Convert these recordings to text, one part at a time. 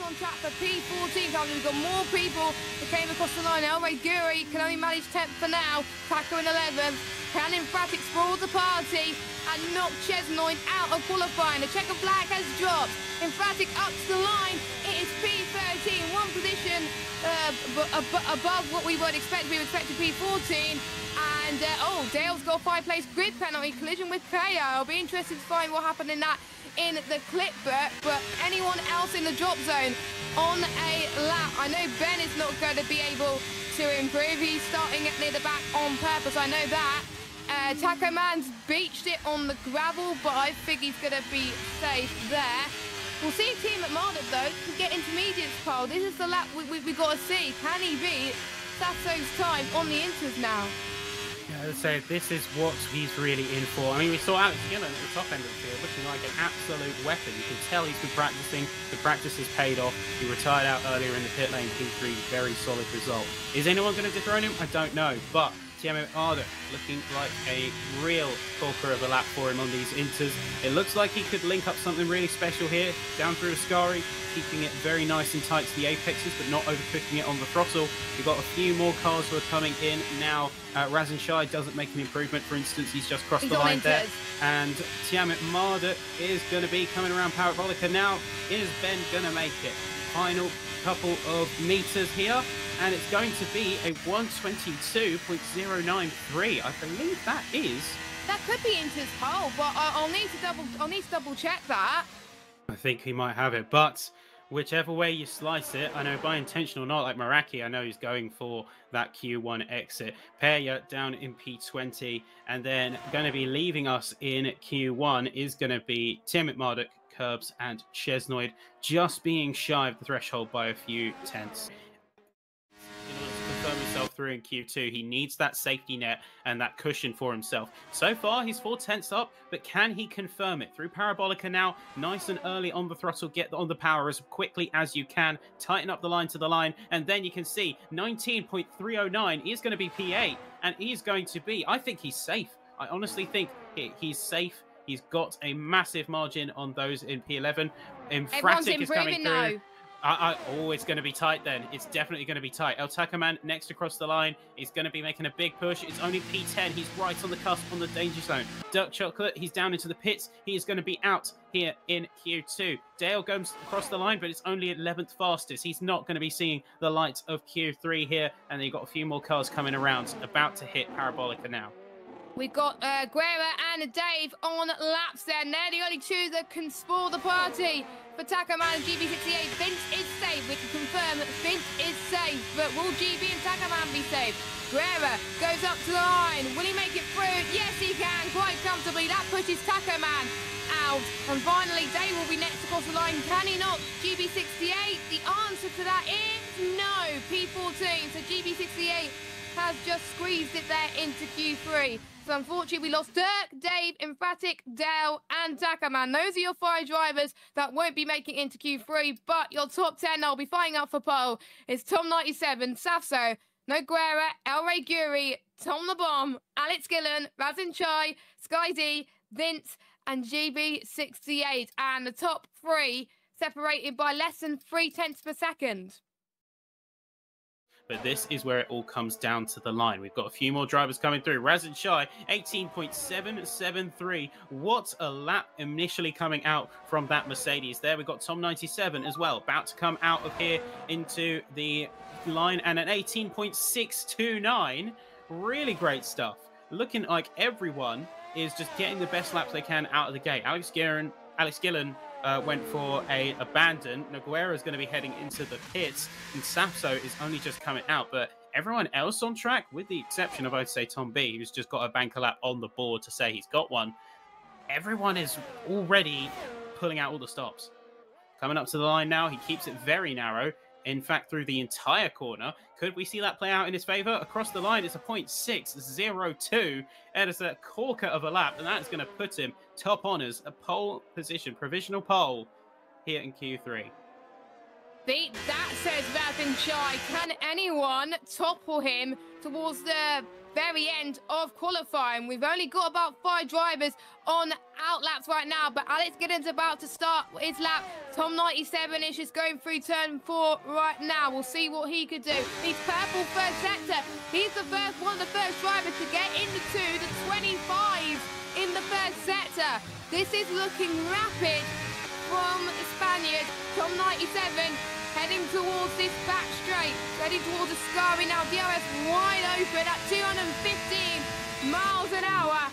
on track for P14. Currently, we've got more people that came across the line. Elray Guri can only manage 10th for now. Taco in 11th. Can Emphatic spoil the party and knock Chesnoid out of qualifying? The checkered flag has dropped. Emphatic up to the line. It is P13, one position above what we would expect. We would expect a P14. And, Dale's got a 5-place grid penalty. Collision with Kaya. I'll be interested to find what happened in that in the clip, but anyone else in the drop zone on a lap. I know Ben is not going to be able to improve. He's starting near the back on purpose. I know that. Taco Man's beached it on the gravel, but I think he's going to be safe there. We'll see if Team McMardock, though, can get intermediates pole. This is the lap we've got to see. Can he beat Sasso's time on the inters now? Yeah, so this is what he's really in for. I mean, we saw Alex Gillen at the top end of the field looking like an absolute weapon. You can tell he's been practicing. The practice has paid off. He retired out earlier in the pit lane. P3, very solid result. Is anyone going to dethrone him? I don't know, but Tiamat Arda looking like a real talker of a lap for him on these inters. It looks like he could link up something really special here, down through Ascari, keeping it very nice and tight to the apexes, but not overcooking it on the throttle. We've got a few more cars who are coming in now. Razin Shai doesn't make an improvement, for instance. He's just crossed the line there. And Tiamat Marda is going to be coming around Parabolica now. Is Ben going to make it? Final couple of meters here, and it's going to be a 122.093. I believe that is. That could be Inter's pole, but I'll need to double check that. I think he might have it, but whichever way you slice it, I know by intention or not, like Maraki, I know he's going for that Q1 exit. Peya down in P20, and then going to be leaving us in Q1 is going to be Tiamat Marduk, Curbs, and Chesnoid, just being shy of the threshold by a few tenths. In order to confirm himself through in Q2, he needs that safety net and that cushion for himself. So far, he's 4 tenths up, but can he confirm it? Through Parabolica now, nice and early on the throttle, get on the power as quickly as you can, tighten up the line to the line, and then you can see 19.309 is going to be P8, and he's going to be, I think he's safe. I honestly think he's safe. He's got a massive margin on those in P11. Emphatic is coming through. Oh, it's going to be tight then. It's definitely going to be tight. El Takaman next across the line. He's going to be making a big push. It's only P10. He's right on the cusp on the danger zone. Dark Chocolate, he's down into the pits. He is going to be out here in Q2. Dale goes across the line, but it's only 11th fastest. He's not going to be seeing the light of Q3 here. And then you've got a few more cars coming around, about to hit Parabolica now. We've got Guerra and Dave on laps there. And they're the only two that can spoil the party. For Takaman and GB68, Vince is safe. We can confirm that Vince is safe. But will GB and Takaman be safe? Guerra goes up to the line. Will he make it through? Yes, he can, quite comfortably. That pushes Takaman out. And finally, Dave will be next across the line. Can he not? GB68, the answer to that is no. P14, so GB68 has just squeezed it there into Q3. So unfortunately, we lost Dirk, Dave, Emphatic, Dale, and Takaman. Those are your 5 drivers that won't be making into Q3, but your top 10 that'll be fighting up for pole is Tom97, Safso, Noguera, Elray Guri, Tom the Bomb, Alex Gillen, Razin Chai, Sky D, Vince, and GB68. And the top 3 separated by less than 3 tenths per second. But this is where it all comes down to the line. We've got a few more drivers coming through. Razin Shai, 18.773. What a lap initially coming out from that Mercedes there. We've got Tom97 as well, about to come out of here into the line, and an 18.629. Really great stuff. Looking like everyone is just getting the best laps they can out of the gate. Alex Gillen went for a abandon. Noguera is going to be heading into the pits, and Sapso is only just coming out. But everyone else on track, with the exception of, I'd say, Tom B, who's just got a banker lap on the board to say he's got one, everyone is already pulling out all the stops. Coming up to the line now, he keeps it very narrow. In fact, through the entire corner. Could we see that play out in his favour? Across the line, it's a 0.602. It is a corker of a lap, and that's going to put him top honours, a pole position, provisional pole here in Q3. That says Razin Chai. Can anyone topple him towards the very end of qualifying. We've only got about 5 drivers on out laps right now, but Alex Giddens about to start his lap. Tom 97 is just going through turn 4 right now. We'll see what he could do. He's purple first sector. He's the first one of the first drivers to get into the 25 in the first sector. This is looking rapid from the Spaniard. Tom 97 heading towards this back straight, heading towards the Ascari now. DRS wide open at 215 miles an hour.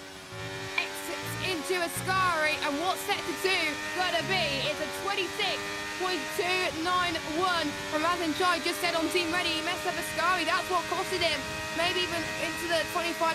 Exits into Ascari, and what's sector 2 gonna be? It's a 26.291. And Razin Chai just said on Team Ready he messed up Ascari. That's what costed him. Maybe even into the 25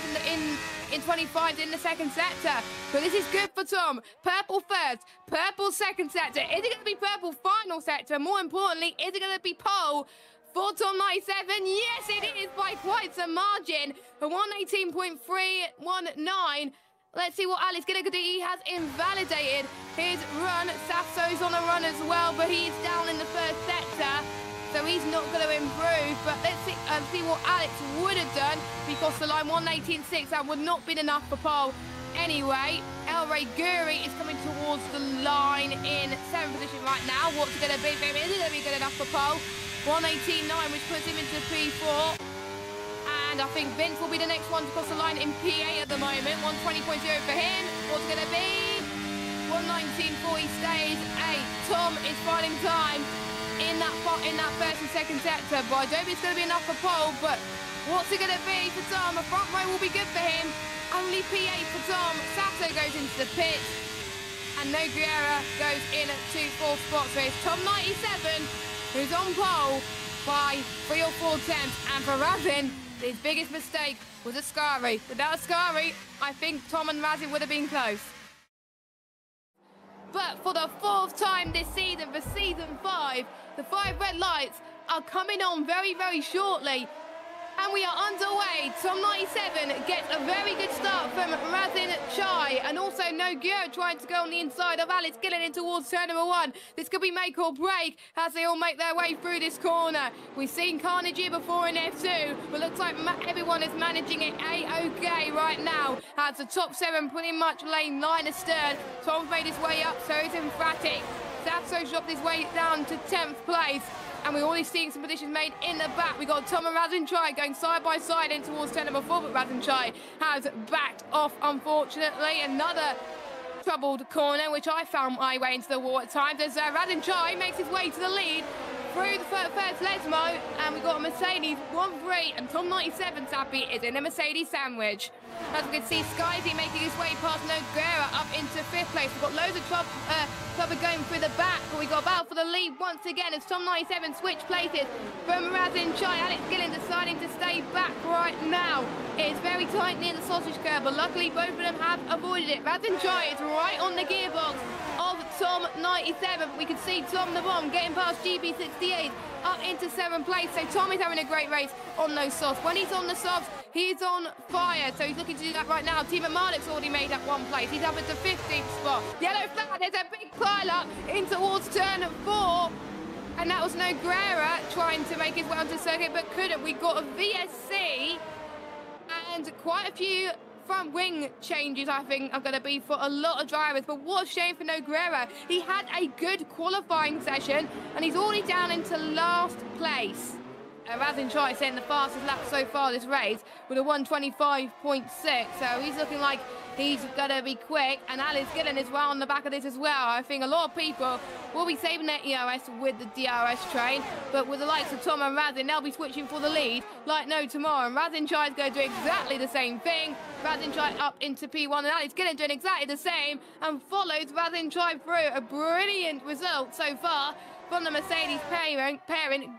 in 25 in the second sector. But this is good for Tom. Purple first, purple second sector. Is it going to be purple final sector? More importantly, is it going to be pole for Tom 97? Yes, it is by quite some margin. A 118.319. Let's see what Alex Giddens could do. He has invalidated his run. Safso's on a run as well, but he's down in the first sector, so he's not going to improve. But let's see what Alex would have done, because the line 118.6, that would not been enough for pole. Anyway, El Rey Guri is coming towards the line in 7th position right now. What's it going to be for him? Is it going to be good enough for pole? 118.9, which puts him into P4. And I think Vince will be the next one to cross the line in P8 at the moment. 120.0 for him. What's it going to be? 119.4, he stays 8. Tom is finding time in that first and second sector, but I don't think it's going to be enough for pole. But what's it going to be for Tom? A front row will be good for him. Only P8 for Tom. Sato goes into the pit, and Nogueira goes in at 2-4 spots. So it's Tom 97 who's on pole by 3 or 4 tenths. And for Razin, his biggest mistake was Ascari. Without Ascari, I think Tom and Razin would have been close. But for the 4th time this season, for season 5, the 5 red lights are coming on very, very shortly. And we are underway. Tom 97 gets a very good start from Razin Chai, and also Nogueira trying to go on the inside of Alex Giddens in towards turn number 1. This could be make or break as they all make their way through this corner. We've seen Carnage here before in F2, but looks like everyone is managing it A-OK right now, as the top 7 pretty much laying line astern. Tom's made his way up, so he's emphatic. Safso dropped his way down to 10th place. And we're already seeing some positions made in the back. We got Tom and Razin Chai going side by side in towards turn number 4, but Razin Chai has backed off, unfortunately. Another troubled corner, which I found my way into the wall at times, as Razin Chai makes his way to the lead through the first Lesmo, and we've got a Mercedes 1-3, and Tom 97's happy is in a Mercedes sandwich. As we can see, Skyzy making his way past Nogueira up into 5th place. We've got loads of trouble going through the back, but we got battle for the lead once again as Tom 97 switch places from Razin Chai. Alex Giddens deciding to stay back right now. It's very tight near the sausage curb, but luckily both of them have avoided it. Razin Chai is right on the gearbox of Tom 97. We can see Tom the Bomb getting past GB68 up into 7th place. So Tom is having a great race on those softs. When he's on the softs, he's on fire. So he's looking to do that right now. Team Malik's already made that 1 place. He's up at the 15th spot. Yellow flag, there's a big pile up in towards turn 4. And that was Nogueira trying to make his way onto the circuit, but couldn't. We got a VSC and quite a few front wing changes, I think, are going to be for a lot of drivers. But what a shame for Nogueira. He had a good qualifying session, and he's already down into last place. Razin Chai setting the fastest lap so far this race with a 125.6. So he's looking like he's going to be quick. And Alex Giddens is well on the back of this as well. I think a lot of people will be saving their ERS with the DRS train. But with the likes of Tom and Razin, they'll be switching for the lead like no tomorrow. And Razin Chai is going to do exactly the same thing. Razin Chai up into P1, and Alex Giddens doing exactly the same and follows Razin Chai through. A brilliant result so far from the Mercedes pairing.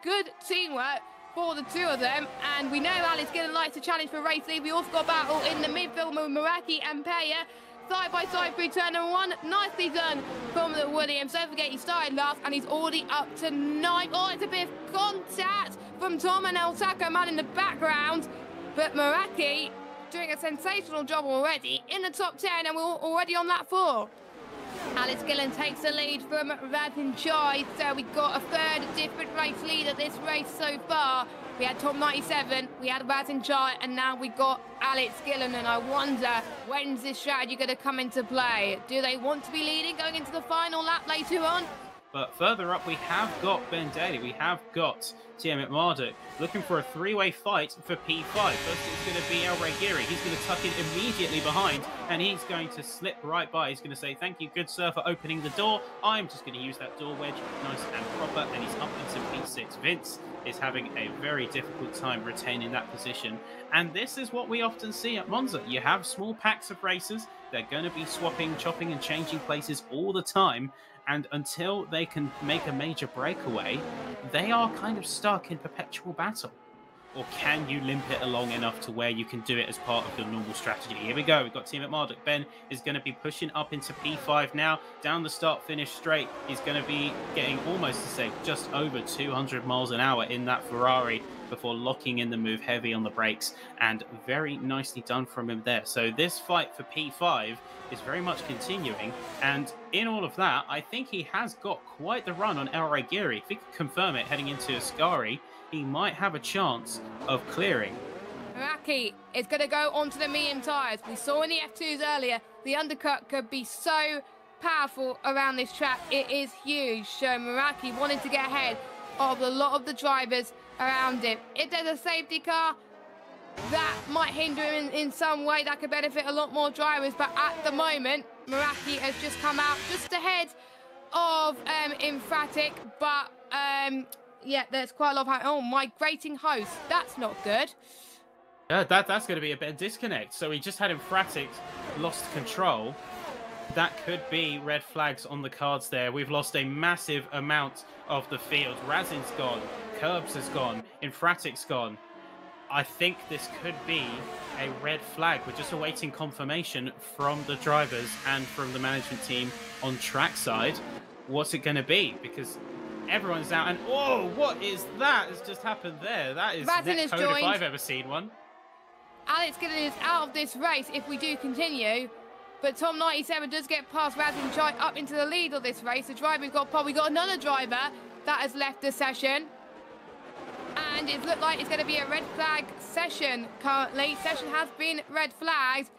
Good teamwork for the 2 of them, and we know Alex Giddens likes to challenge for race lead. We also got a battle in the midfield with Meraki and Peya side by side through turn number 1. Nicely done from the Williams. Don't forget he started last, and he's already up to 9. Oh, it's a bit of contact from Tom and El Taco Man in the background, but Meraki doing a sensational job already in the top 10, and we're already on lap 4. Alex Giddens takes the lead from Razin Chai, so we've got a 3rd different race leader this race so far. We had Tom 97, we had Chai, and now we got Alex Gillen. And I wonder, when's this strategy going to come into play? Do they want to be leading going into the final lap later on? But further up, we have got Ben Daly. We have got Tiamat Marduk looking for a three-way fight for P5. First, it's going to be El Regiri. He's going to tuck in immediately behind, and he's going to slip right by. He's going to say, thank you, good sir, for opening the door. I'm just going to use that door wedge nice and proper, and he's up into P6. Vince is having a very difficult time retaining that position. And this is what we often see at Monza. You have small packs of racers. They're going to be swapping, chopping, and changing places all the time. And until they can make a major breakaway, they are kind of stuck in perpetual battle. Or can you limp it along enough to where you can do it as part of your normal strategy? Here we go. We've got Tiamat Marduk. Ben is going to be pushing up into P5 now. Down the start-finish straight. He's going to be getting almost to say just over 200 miles an hour in that Ferrari before locking in the move heavy on the brakes. And very nicely done from him there. So this fight for P5 is very much continuing. And in all of that, I think he has got quite the run on El Regiri. If he could confirm it heading into Ascari, he might have a chance of clearing. Meraki is going to go onto the medium tyres. We saw in the F2s earlier, the undercut could be so powerful around this track. It is huge. So Meraki wanted to get ahead of a lot of the drivers around him. If there's a safety car, that might hinder him in some way. That could benefit a lot more drivers. But at the moment, Meraki has just come out just ahead of Emphatic. But yeah, there's quite a lot of... Oh, migrating host. That's not good. That's going to be a bit of disconnect. So we just had Emphatic lost control. That could be red flags on the cards there. We've lost a massive amount of the field. Razin's gone. Curbs has gone. Emphatic's gone. I think this could be a red flag. We're just awaiting confirmation from the drivers and from the management team on trackside. What's it going to be? Because everyone's out. And oh, what is that? Has just happened there. That is net code if I've ever seen one. Alex Gillen is out of this race if we do continue. But Tom 97 does get past Chai up into the lead of this race. The driver's got probably got another driver that has left the session. And it looked like it's going to be a red flag session currently. Session has been red flagged.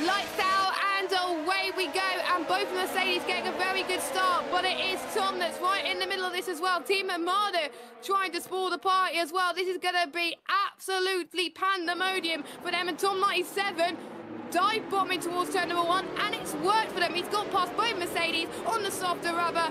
Lights out and away we go. And both Mercedes getting a very good start. But it is Tom that's right in the middle of this as well. Tiamat Marduk trying to spoil the party as well. This is going to be absolutely pandemonium for them. And Tom 97 dive bombing towards turn number 1, and it's worked for them. He's got past both Mercedes on the softer rubber,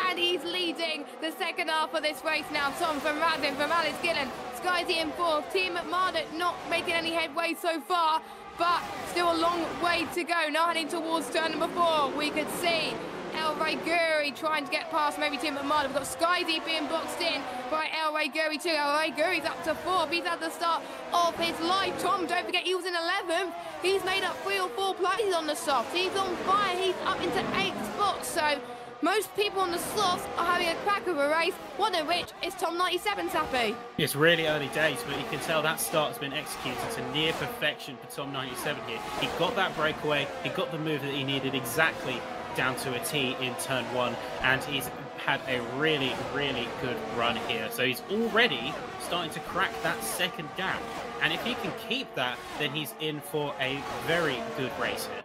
and he's leading the second half of this race now. Tom from Razin, from Alex Gillen, Skyzy in 4th. Tiamat Marduk not making any headway so far, but still a long way to go. Now heading towards turn number 4, we could see El Regiri trying to get past maybe Tiamat Marduk. We've got Skyzy being boxed in by El Regiri too. El Regiri's up to 4th. He's at the start of his life. Tom, don't forget, he was in 11th. He's made up 3 or 4 places on the soft. He's on fire. He's up into 8th spot. So most people on the softs are having a crack of a race, one of which is Tom 97's happy. It's really early days, but you can tell that start has been executed to near perfection for Tom 97 here. He got that breakaway. He got the move that he needed exactly down to a T in turn 1, and he's had a really, really good run here. So he's already starting to crack that second gap, and if he can keep that, then he's in for a very good race here.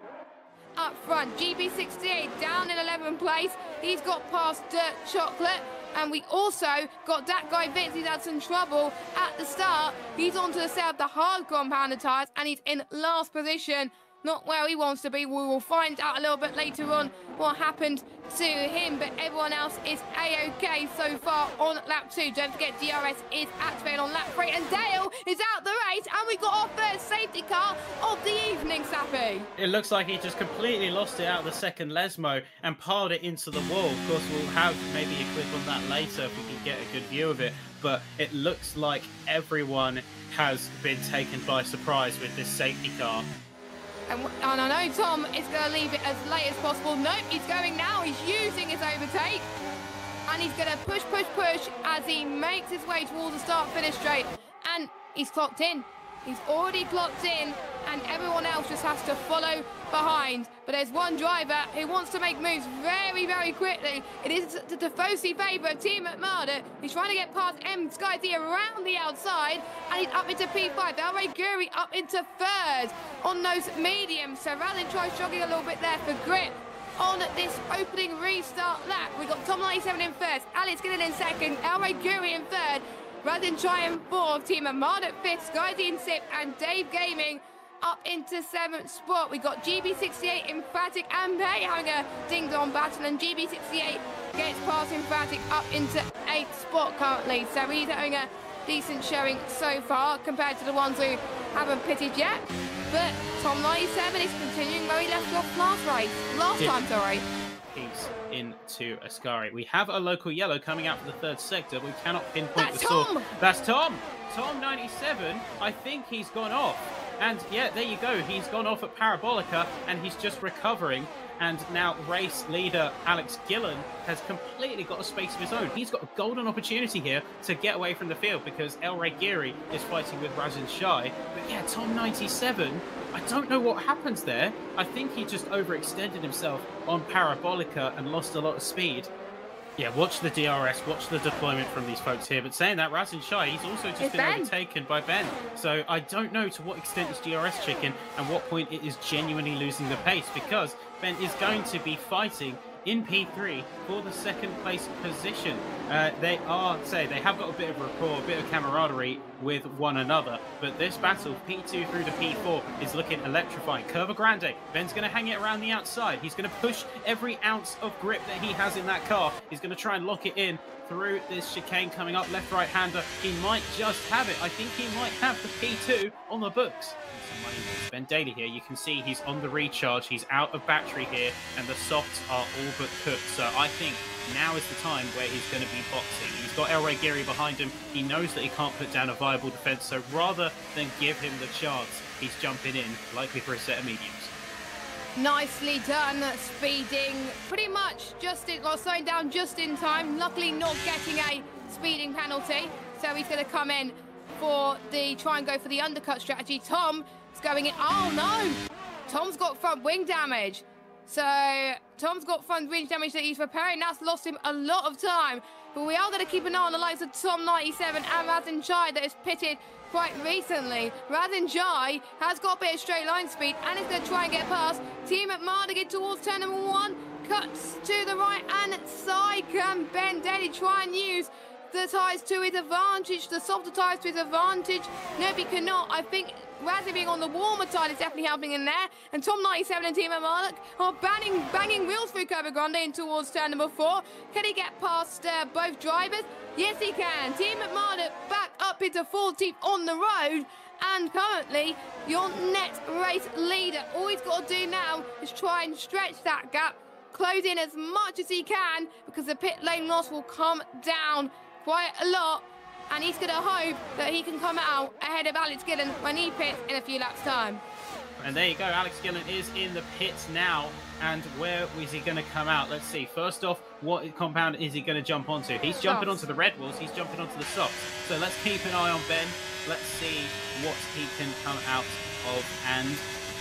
Up front, GB68 down in 11th place. He's got past Dirt Chocolate, and we also got that guy Vince. He's had some trouble at the start. He's on to the set of the hard compounder tyres, and he's in last position. Not where he wants to be. We will find out a little bit later on what happened to him, but everyone else is A-OK so far on lap 2. Don't forget, DRS is activated on lap 3, and Dale is out the race, and we got our first safety car of the evening, Sappy. It looks like he just completely lost it out of the second Lesmo and piled it into the wall. Of course, we'll have maybe a clip on that later if we can get a good view of it, but it looks like everyone has been taken by surprise with this safety car. And I know Tom is going to leave it as late as possible. Nope, he's going now. He's using his overtake. And he's going to push as he makes his way towards the start-finish straight. And he's clocked in. He's already clocked in, and everyone else just has to follow behind. But there's one driver who wants to make moves very, very quickly. It is the Tifosi favourite Team at Murder. He's trying to get past Sky D around the outside, and he's up into P5. El Guri up into third on those mediums. So Ralin tries jogging a little bit there for grip on this opening restart lap. We've got Tom 97 in first, Alex Gillen in second, El Guri in third, Radin Chai in fourth, Team Ahmad at fifth, Sky D in sixth, and Dave Gaming up into seventh spot. We got GB68, Emphatic, and Pay having a ding-dong battle, and GB68 gets past Emphatic up into eighth spot currently. So he's having a decent showing so far compared to the ones who haven't pitted yet. But Tom 97 is continuing where he left off last time, sorry. He's into Ascari. We have a local yellow coming out for the third sector. We cannot pinpoint That's the Tom! source. That's Tom! Tom 97, I think he's gone off. And yeah, there you go. He's gone off at Parabolica and he's just recovering. And now race leader Alex Gillen has completely got a space of his own. He's got a golden opportunity here to get away from the field because El Giri is fighting with Razin Shai. But yeah, Tom 97, I don't know what happens there. I think he just overextended himself on Parabolica and lost a lot of speed. Yeah, watch the DRS, watch the deployment from these folks here. But saying that, Razin Shai, he's also just been overtaken by Ben. So I don't know to what extent is DRS chicken and what point it is genuinely losing the pace, because Ben is going to be fighting in P3 for the second place position. They have got a bit of rapport, a bit of camaraderie with one another, but this battle, P2 through to P4, is looking electrifying. Curva Grande, Ben's going to hang it around the outside. He's going to push every ounce of grip that he has in that car. He's going to try and lock it in through this chicane coming up, left-right-hander. He might just have it. I think he might have the P2 on the books. Ben Daly here, you can see he's on the recharge, he's out of battery here, and the softs are all but cooked. So I think now is the time where he's going to be boxing. He's got El Giri behind him, he knows that he can't put down a viable defence, so rather than give him the chance, he's jumping in, likely for a set of mediums. Nicely done, speeding pretty much slowing down just in time, luckily not getting a speeding penalty, so he's going to come in for try and go for the undercut strategy. Tom is going in. Oh no! Tom's got front wing damage. So Tom's got front wing damage that he's repairing. That's lost him a lot of time. But we are going to keep an eye on the likes of Tom 97 and Razin Chai that has pitted quite recently. Razin Chai has got a bit of straight line speed and is going to try and get past. Team at Mardigan towards turn number one. Cuts to the right hand side. Can Ben Daly try and use the tyres to his advantage, the softer tyres to his advantage? No, he cannot. I think Razzie being on the warmer tyre is definitely helping in there. And Tom 97 and Team Amalek are banging wheels through Curva Grande in towards turn number 4. Can he get past both drivers? Yes, he can. Team Amalek back up into 14th on the road. And currently, your net race leader. All he's got to do now is try and stretch that gap, close in as much as he can, because the pit lane loss will come down quite a lot, and he's going to hope that he can come out ahead of Alex Gillen when he pits in a few laps' time. And there you go, Alex Gillen is in the pits now, and where is he going to come out? Let's see. First off, what compound is he going to jump onto? He's jumping onto the red walls, he's jumping onto the softs. So let's keep an eye on Ben. Let's see what he can come out of, and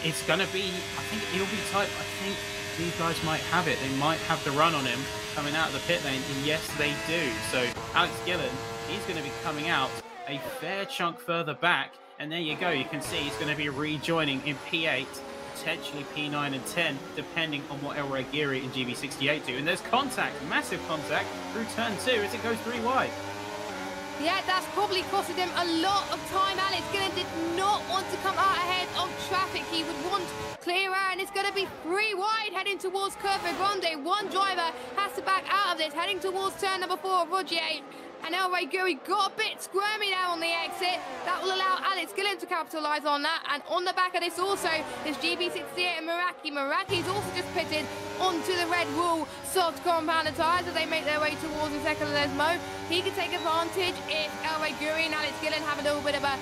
it's going to be, I think he'll be tight. I think these guys might have it. They might have the run on him coming out of the pit lane, and yes, they do. So Alex Gillen, he's going to be coming out a fair chunk further back, and there you go. You can see he's going to be rejoining in P8, potentially P9 and 10, depending on what El Giri and GB68 do. And there's contact, massive contact through turn 2 as it goes 3 wide. Yeah, that's probably costed him a lot of time. Alex Gillen did not want to come out ahead of traffic. He would want clear air, and it's going to be 3 wide heading towards Curva Grande. One driver has to back out of this, heading towards turn number 4, Rogier. And El Guri got a bit squirmy now on the exit. That will allow Alex Gillen to capitalise on that. And on the back of this also is GB68 and Meraki. Meraki's also just pitted onto the red wall soft compounder tyres as they make their way towards the second Lesmo. He can take advantage if El Guri and Alex Gillen have a little bit of a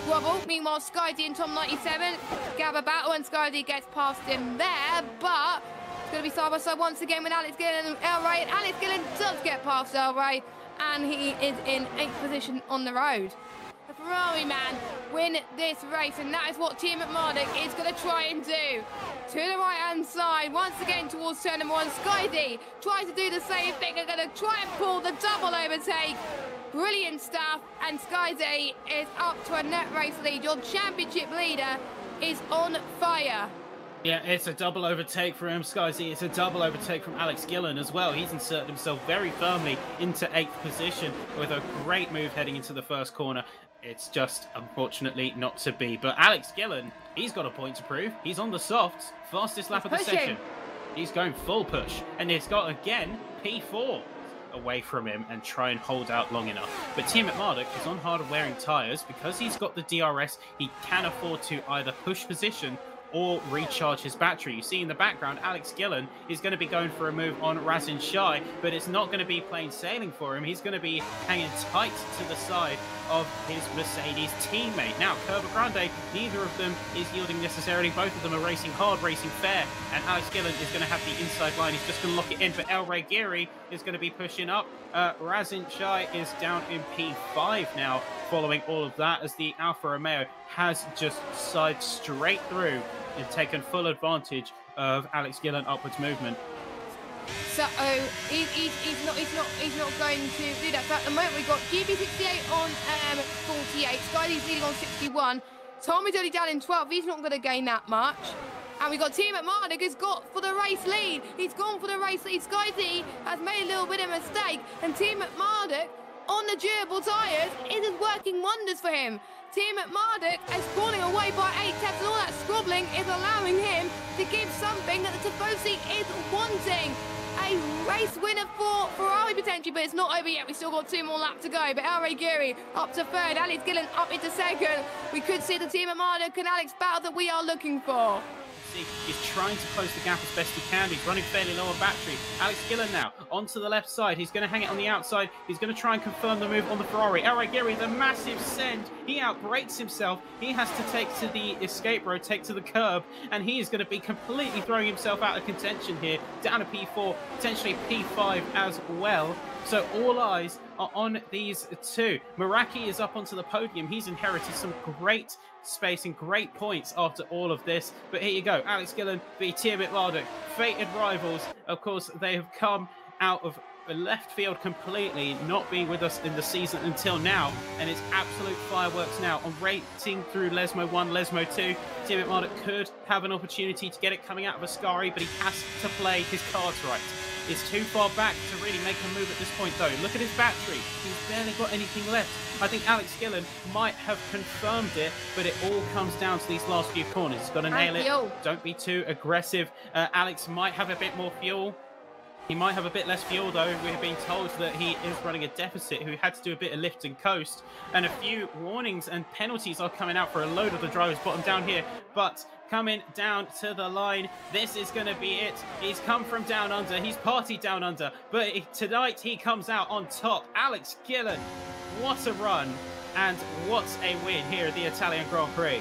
squabble. Meanwhile, Sky D and Tom 97 grab a battle, and Sky D gets past him there. But it's going to be side by side once again with Alex Gillen and El Ray. And Alex Gillen does get past El Ray, and he is in 8th position on the road. the Ferrari man win this race, and that is what Team Marduk is going to try and do. To the right-hand side, once again towards turn number 1, Skyzy tries to do the same thing. They're going to try and pull the double overtake. Brilliant stuff, and Skyzy is up to a net race lead. Your championship leader is on fire. Yeah, it's a double overtake for him, Skyzy. It's a double overtake from Alex Gillen as well. He's inserted himself very firmly into 8th position with a great move heading into the first corner. It's just, unfortunately, not to be. But Alex Gillen, he's got a point to prove. He's on the softs, fastest lap of the session. He's going full push, and he's got, again, P4 away from him and try and hold out long enough. But Team Marduk is on harder wearing tyres. Because he's got the DRS, he can afford to either push position or recharge his battery. You see in the background, Alex Gillen is going to be going for a move on Razin Shai, but it's not going to be plain sailing for him. He's going to be hanging tight to the side of his Mercedes teammate. Now, Curva Grande, neither of them is yielding necessarily. Both of them are racing hard, racing fair, and Alex Gillen is going to have the inside line. He's just going to lock it in, but El Rey Geary is going to be pushing up. Razin Shai is down in P5 now, following all of that, as the Alfa Romeo has just sided straight through and taken full advantage of Alex Gillen upwards movement. So he's not going to do that. But at the moment we've got GB68 on 48, Skyzy's leading on 61. Tommy's only down in 12. He's not going to gain that much. And we've got Team Marduk who's got for the race lead. He's gone for the race lead. Skyzy has made a little bit of a mistake, and Team Marduk on the durable tyres, it is working wonders for him. Team Marduk is falling away by 8 tenths, and all that scrobbling is allowing him to give something that the Tifosi is wanting. A race winner for Ferrari potentially, but it's not over yet. We've still got 2 more laps to go. But El Rey Geary up to 3rd, Alex Gillen up into 2nd. We could see the Team Marduk and Alex battle that we are looking for. He's trying to close the gap as best he can. He's running fairly low on battery. Alex Gillen now onto the left side. He's going to hang it on the outside. He's going to try and confirm the move on the Ferrari. El Rey Geary, the massive send. He outbrakes himself. He has to take to the escape road, take to the curb, and he is going to be completely throwing himself out of contention here. Down to P4, potentially P5 as well. So all eyes are on these 2. Meraki is up onto the podium. He's inherited some great space and great points after all of this. But here you go. Alex Gillen v Team Marduk. Fated rivals. Of course, they have come out of left field completely, not being with us in the season until now, and it's absolute fireworks now on racing through Lesmo 1, Lesmo 2. Team Marduk could have an opportunity to get it coming out of Ascari, but he has to play his cards right. It's too far back to really make a move at this point, though. Look at his battery. He's barely got anything left. I think Alex Gillen might have confirmed it, but it all comes down to these last few corners. He's got to nail it. Don't be too aggressive. Alex might have a bit more fuel. He might have a bit less fuel, though. We have been told that he is running a deficit, who had to do a bit of lift and coast. And a few warnings and penalties are coming out for a load of the drivers bottom down here. But coming down to the line, this is going to be it. He's come from down under. He's partied down under. But tonight he comes out on top. Alex Gillen, what a run. And what a win here at the Italian Grand Prix.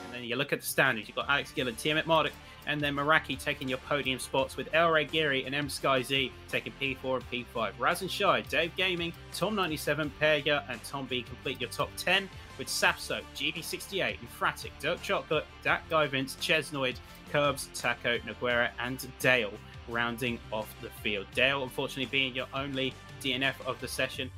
And then you look at the standings. You've got Alex Gillen, Team Marduk, and then Meraki taking your podium spots, with El Rey Geary and Skyzy taking P4 and P5. Razin Shai, Dave Gaming, Tom97, Perya, and Tom B complete your top 10, with Sapso, GB68, Infratic, Dirk Chocolate, Dak Guy Vince, Chesnoid, Curbs, Taco, Noguera, and Dale rounding off the field. Dale, unfortunately, being your only DNF of the session.